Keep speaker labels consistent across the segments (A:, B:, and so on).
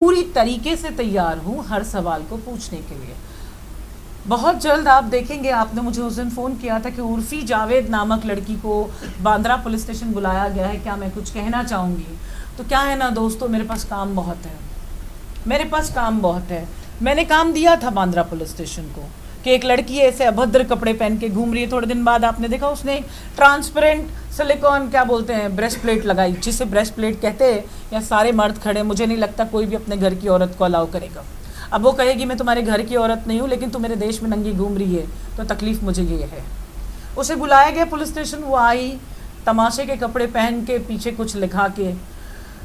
A: पूरी तरीके से तैयार हूँ हर सवाल को पूछने के लिए। बहुत जल्द आप देखेंगे, आपने मुझे उस दिन फ़ोन किया था कि उर्फ़ी जावेद नामक लड़की को बांद्रा पुलिस स्टेशन बुलाया गया है, क्या मैं कुछ कहना चाहूँगी। तो क्या है ना दोस्तों, मेरे पास काम बहुत है, मेरे पास काम बहुत है। मैंने काम दिया था बांद्रा पुलिस स्टेशन को कि एक लड़की ऐसे अभद्र कपड़े पहन के घूम रही है। थोड़े दिन बाद आपने देखा उसने ट्रांसपेरेंट सिलिकॉन क्या बोलते हैं ब्रेस्ट प्लेट लगाई, जिसे ब्रेस्ट प्लेट कहते हैं। या सारे मर्द खड़े, मुझे नहीं लगता कोई भी अपने घर की औरत को अलाउ करेगा। अब वो कहेगी मैं तुम्हारे घर की औरत नहीं हूँ, लेकिन तू मेरे देश में नंगी घूम रही है, तो तकलीफ़ मुझे ये है। उसे बुलाया गया पुलिस स्टेशन, वो आई तमाशे के कपड़े पहन के, पीछे कुछ लिखा के।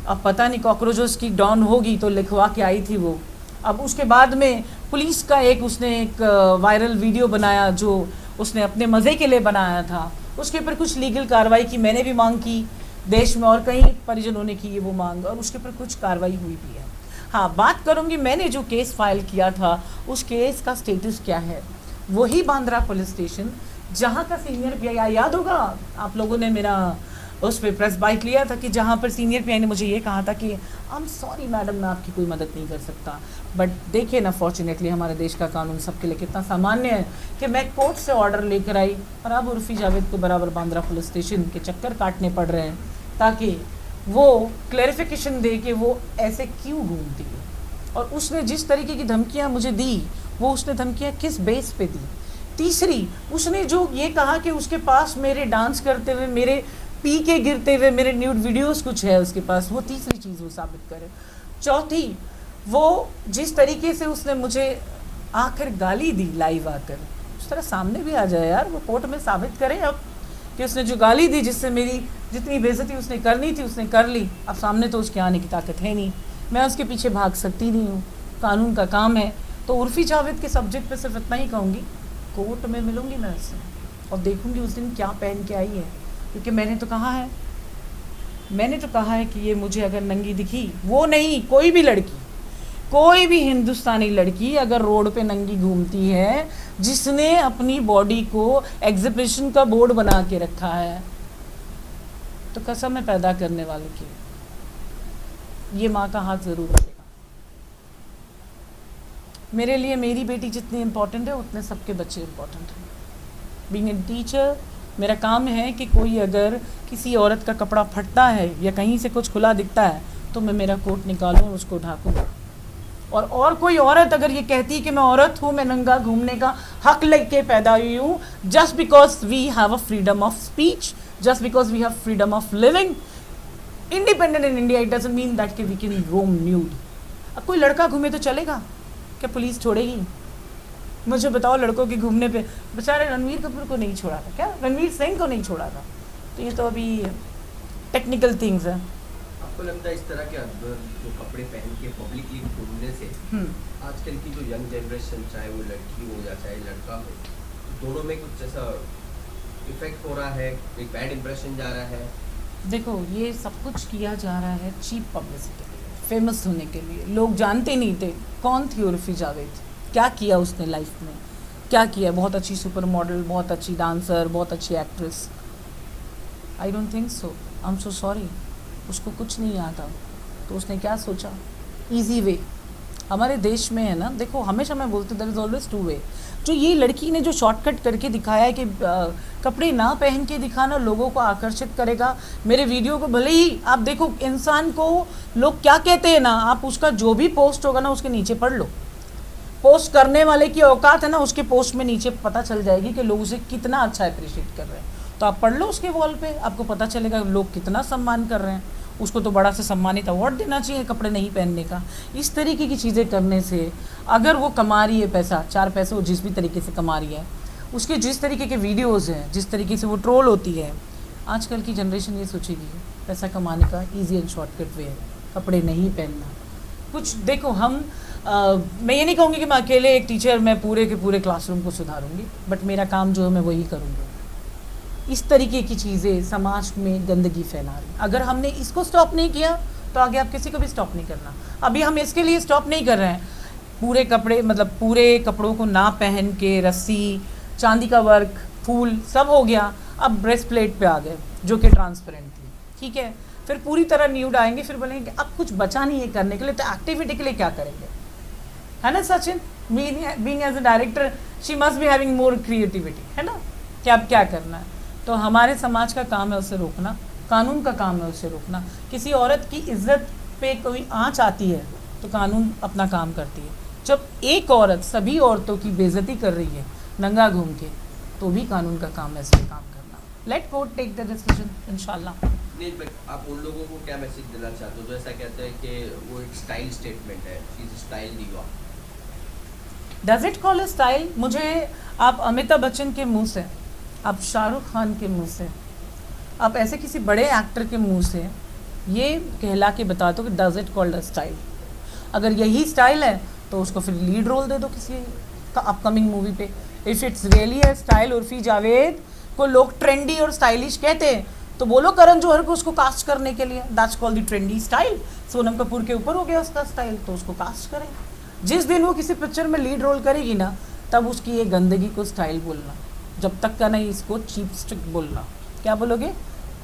A: अब पता नहीं कॉकरोचेस की डॉन होगी तो लिखवा के आई थी वो। अब उसके बाद में पुलिस का उसने एक वायरल वीडियो बनाया जो उसने अपने मज़े के लिए बनाया था। उसके ऊपर कुछ लीगल कार्रवाई की, मैंने भी मांग की देश में, और कई परिजनों ने की है वो मांग, और उसके ऊपर कुछ कार्रवाई हुई भी है। हाँ, बात करूँगी मैंने जो केस फाइल किया था, उस केस का स्टेटस क्या है। वही बांद्रा पुलिस स्टेशन जहाँ का सीनियर पीआई, याद होगा आप लोगों ने मेरा उस पर प्रेस बाइट लिया था कि जहाँ पर सीनियर पीआई ने मुझे ये कहा था कि आई एम सॉरी मैडम, मैं आपकी कोई मदद नहीं कर सकता। बट देखिए ना, फॉर्चुनेटली हमारे देश का कानून सबके लिए कितना सामान्य है कि मैं कोर्ट से ऑर्डर लेकर आई, और अब उर्फ़ी जावेद को बराबर बांद्रा पुलिस स्टेशन के चक्कर काटने पड़ रहे हैं ताकि वो क्लैरिफिकेशन दे कि वो ऐसे क्यों घूमती है। और उसने जिस तरीके की धमकियाँ मुझे दी, वो उसने धमकियाँ किस बेस पे दी। तीसरी, उसने जो ये कहा कि उसके पास मेरे डांस करते हुए, मेरे पी के गिरते हुए मेरे न्यूड वीडियोस कुछ है उसके पास, वो तीसरी चीज़ वो साबित करे। चौथी, वो जिस तरीके से उसने मुझे आकर गाली दी लाइव आकर, उस तरह सामने भी आ जाए यार, वो कोर्ट में साबित करे अब कि उसने जो गाली दी, जिससे मेरी जितनी बेइज्जती उसने करनी थी उसने कर ली। अब सामने तो उसके आने की ताकत है नहीं, मैं उसके पीछे भाग सकती नहीं हूँ, कानून का काम है। तो उर्फ़ी जावेद के सब्जेक्ट पे सिर्फ इतना ही कहूँगी, कोर्ट में मिलूँगी मैं उससे और देखूँगी उस दिन क्या पहन के आई है। क्योंकि मैंने तो कहा है कि ये मुझे अगर नंगी दिखी, वो नहीं, कोई भी लड़की, कोई भी हिंदुस्तानी लड़की अगर रोड पे नंगी घूमती है, जिसने अपनी बॉडी को एग्जिबिशन का बोर्ड बना के रखा है, तो कसम है पैदा करने वाले की, ये माँ का हाथ ज़रूर रखेगा। मेरे लिए मेरी बेटी जितनी इम्पोर्टेंट है उतने सबके बच्चे इम्पोर्टेंट हैं। बीइंग ए टीचर, मेरा काम है कि कोई अगर किसी औरत का कपड़ा फटता है या कहीं से कुछ खुला दिखता है तो मैं मेरा कोट निकालूं और उसको ढाकूँ। और कोई औरत अगर ये कहती है कि मैं औरत हूँ, मैं नंगा घूमने का हक लेके पैदा हुई हूँ, just because we have a freedom of speech, just because we have freedom of living independent in India, it doesn't mean that कि वी कैन रोम न्यूड। अब कोई लड़का घूमे तो चलेगा क्या, पुलिस छोड़ेगी? मुझे बताओ, लड़कों के घूमने पे बेचारे रणवीर कपूर को नहीं छोड़ा था क्या, रणवीर सिंह को नहीं छोड़ा था? तो ये तो अभी टेक्निकल थिंग्स है।
B: आपको लगता है इस तरह के जो कपड़े पहन के पब्लिकली घूमने से आजकल की जो यंग जनरेशन, चाहे वो लड़की हो या चाहे लड़का हो, दोनों में कुछ ऐसा इफेक्ट हो रहा है, एक बैड इंप्रेशन जा रहा है?
A: देखो, ये सब कुछ किया जा रहा है चीप पब्लिसिटी के लिए, फेमस होने के लिए। लोग जानते नहीं थे कौन थी उर्फ़ी जावेद, क्या किया उसने लाइफ में, क्या किया। बहुत अच्छी सुपर मॉडल, बहुत अच्छी डांसर, बहुत अच्छी actress. I don't think so, I am so sorry. उसको कुछ नहीं आता, तो उसने क्या सोचा, इजी वे। हमारे देश में है ना, देखो हमेशा मैं बोलती हूँ there is always two way. जो ये लड़की ने जो शॉर्टकट करके दिखाया है कि कपड़े ना पहन के दिखाना लोगों को आकर्षित करेगा। मेरे वीडियो को भले ही आप देखो, इंसान को लोग क्या कहते हैं ना, आप उसका जो भी पोस्ट होगा ना उसके नीचे पढ़ लो। पोस्ट करने वाले की औकात है ना, उसके पोस्ट में नीचे पता चल जाएगी कि लोग उसे कितना अच्छा अप्रिशिएट कर रहे हैं। तो आप पढ़ लो उसके वॉल पे, आपको पता चलेगा लोग कितना सम्मान कर रहे हैं। उसको तो बड़ा से सम्मानित अवार्ड देना चाहिए कपड़े नहीं पहनने का। इस तरीके की चीज़ें करने से अगर वो कमा रही है पैसा, 4 पैसे वो जिस भी तरीके से कमा रही है, उसके जिस तरीके के वीडियोज़ हैं, जिस तरीके से वो ट्रोल होती है, आजकल की जनरेशन ये सोचेगी पैसा कमाने का ईजी एंड शॉर्टकट वे है कपड़े नहीं पहनना। कुछ देखो, मैं ये नहीं कहूँगी कि मैं अकेले एक टीचर मैं पूरे के पूरे क्लासरूम को सुधारूँगी, बट मेरा काम जो है मैं वही करूँगी। इस तरीके की चीज़ें समाज में गंदगी फैला रही, अगर हमने इसको स्टॉप नहीं किया तो आगे आप किसी को भी स्टॉप नहीं करना। अभी हम इसके लिए स्टॉप नहीं कर रहे हैं, पूरे कपड़े मतलब पूरे कपड़ों को ना पहन के रस्सी, चांदी का वर्क, फूल सब हो गया, अब ब्रेस्ट प्लेट पे आ गए जो कि ट्रांसपेरेंट थी। ठीक है, फिर पूरी तरह न्यूड आएंगे, फिर बोलेंगे कि अब कुछ बचा नहीं है करने के लिए, तो एक्टिविटी के लिए क्या करेंगे, है ना Sachin? Being as a director she must be having more creativity, है ना, कि अब क्या करना है। तो हमारे समाज का काम है उसे रोकना, कानून का काम है उसे रोकना। किसी औरत की इज्जत पे कोई आँच आती है तो कानून अपना काम करती है। जब एक औरत सभी औरतों की बेइज्जती कर रही है नंगा घूम के, तो भी कानून का काम है इस पे काम करना। Let court take the decision इंशाल्लाह।
B: नहीं, बट आप उन लोगों को क्या मैसेज देना चाहते हो जो ऐसा कहते हैं कि वो एक स्टाइल स्टेटमेंट है, शी इज स्टाइल दिवा?
A: Does it call a style? मुझे आप अमिताभ बच्चन के मुंह से, आप शाहरुख खान के मुंह से, आप ऐसे किसी बड़े एक्टर के मुंह से ये कहला के बता दो कि does it called a style. अगर यही स्टाइल है तो उसको फिर लीड रोल दे दो किसी का अपकमिंग मूवी पे। If it's really a style, Urfi Javed को लोग ट्रेंडी और स्टाइलिश कहते हैं, तो बोलो करण जौहर को उसको कास्ट करने के लिए, that's called the trendy style. Sonam Kapoor के ऊपर हो गया उसका स्टाइल, तो उसको कास्ट करें। जिस दिन वो किसी पिक्चर में लीड रोल करेगी ना, तब उसकी ये गंदगी को स्टाइल बोलना, जब तक का नहीं इसको चीप स्ट्रिक बोलना। क्या बोलोगे?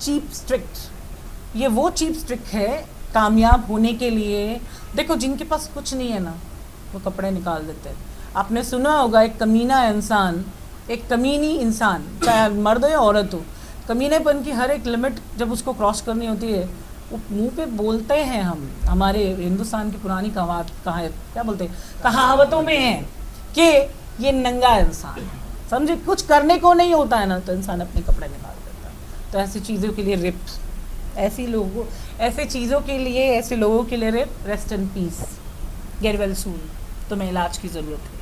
A: Cheap strict. ये वो चीप स्ट्रिक है कामयाब होने के लिए। देखो जिनके पास कुछ नहीं है ना, वो कपड़े निकाल देते हैं। आपने सुना होगा एक कमीना इंसान, एक कमीनी इंसान, चाहे मर्द हो या औरत हो, कमीनेपन की हर एक लिमिट जब उसको क्रॉस करनी होती है, वो मुंह पे बोलते हैं। हम हमारे हिंदुस्तान की पुरानी क्या बोलते हैं, कहावतों में है कि ये नंगा इंसान है, समझे? कुछ करने को नहीं होता है ना, तो इंसान अपने कपड़े निकाल देता है। तो ऐसी चीज़ों के लिए रिप, ऐसे चीज़ों के लिए, ऐसे लोगों के लिए RIP. Rest in peace, get well soon. तुम्हें इलाज की ज़रूरत है।